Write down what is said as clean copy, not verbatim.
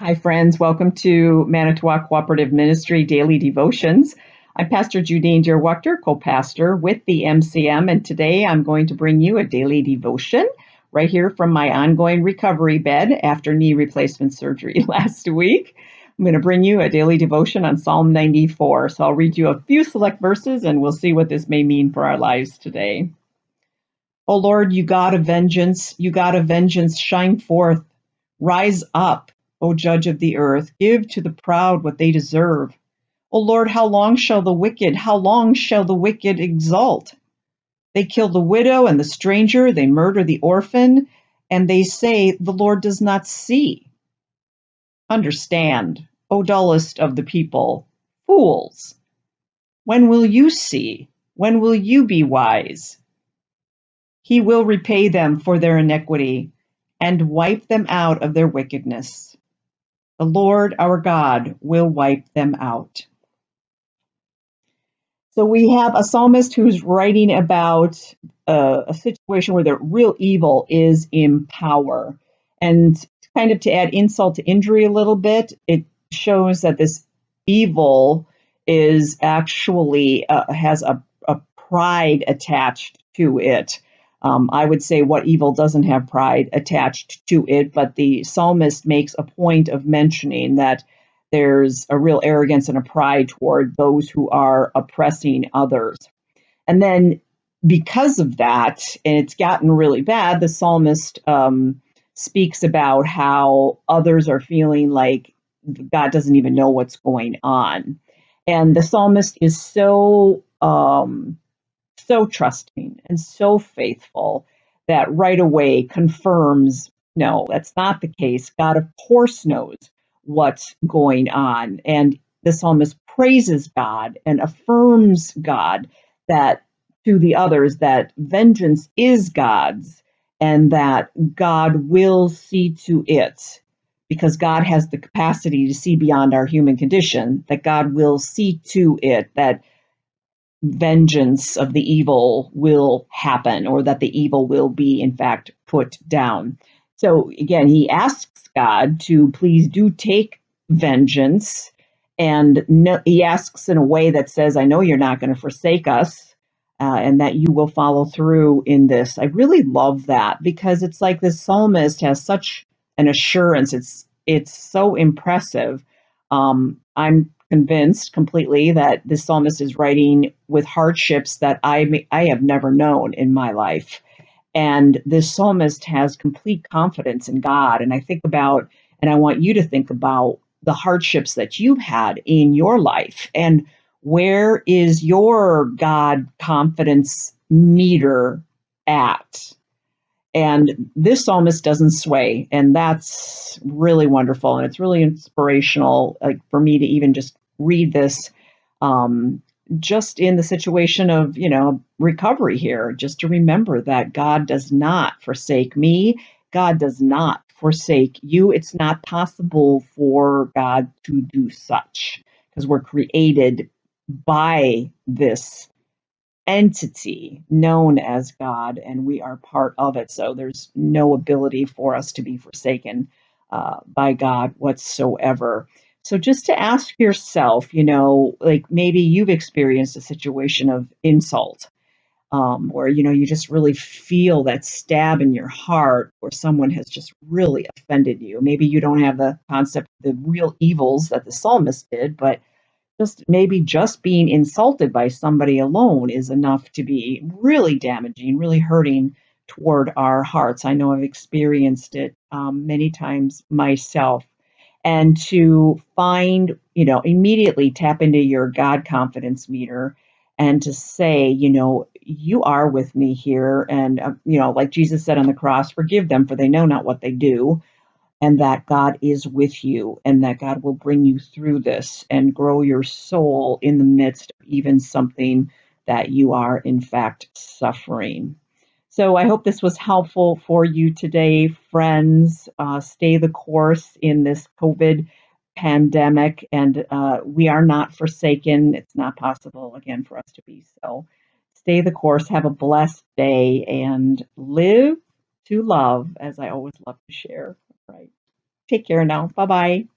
Hi, friends. Welcome to Manitowoc Cooperative Ministry Daily Devotions. I'm Pastor Judine Duerwaechter, co-pastor with the MCM, and today I'm going to bring you a daily devotion right here from my ongoing recovery bed after knee replacement surgery last week. I'm going to bring you a daily devotion on Psalm 94. So I'll read you a few select verses and we'll see what this may mean for our lives today. O Lord, you God of vengeance, shine forth. Rise up, O Judge of the earth, give to the proud what they deserve. O Lord, how long shall the wicked exult? They kill the widow and the stranger, they murder the orphan, and they say, the Lord does not see. Understand, O dullest of the people, fools. When will you see? When will you be wise? He will repay them for their iniquity and wipe them out of their wickedness. The Lord our God will wipe them out. So we have a psalmist who's writing about a situation where the real evil is in power. And kind of to add insult to injury a little bit, it shows that this evil is actually has a pride attached to it. I would say what evil doesn't have pride attached to it, but the psalmist makes a point of mentioning that there's a real arrogance and a pride toward those who are oppressing others. And then because of that, and it's gotten really bad, the psalmist speaks about how others are feeling like God doesn't even know what's going on. And the psalmist is so trusting and so faithful that right away confirms, no, that's not the case. God, of course, knows what's going on. And the psalmist praises God and affirms God that to the others that vengeance is God's and that God will see to it because God has the capacity to see beyond our human condition, that God will see to it that vengeance of the evil will happen or that the evil will be, in fact, put down. So again, he asks God to please do take vengeance. And no, he asks in a way that says, I know you're not going to forsake us and that you will follow through in this. I really love that because it's like the psalmist has such an assurance. It's so impressive. I'm convinced completely that this psalmist is writing with hardships that I have never known in my life. And this psalmist has complete confidence in God. And I think about, and I want you to think about the hardships that you've had in your life. And where is your God confidence meter at? And this psalmist doesn't sway, and that's really wonderful, and it's really inspirational, like for me to even just read this, just in the situation of recovery here, just to remember that God does not forsake me, God does not forsake you. It's not possible for God to do such because we're created by this entity known as God, and we are part of it. So there's no ability for us to be forsaken by God whatsoever. So just to ask yourself, like maybe you've experienced a situation of insult, where you just really feel that stab in your heart, or someone has just really offended you. Maybe you don't have the concept of the real evils that the psalmist did, but just being insulted by somebody alone is enough to be really damaging, really hurting toward our hearts. I know I've experienced it many times myself. And to find, immediately tap into your God confidence meter and to say, you are with me here. And, like Jesus said on the cross, forgive them for they know not what they do, and that God is with you and that God will bring you through this and grow your soul in the midst of even something that you are in fact suffering. So I hope this was helpful for you today, friends. Stay the course in this COVID pandemic, and we are not forsaken. It's not possible, again, for us to be. So stay the course. Have a blessed day and live to love, as I always love to share. Right. Take care now. Bye bye.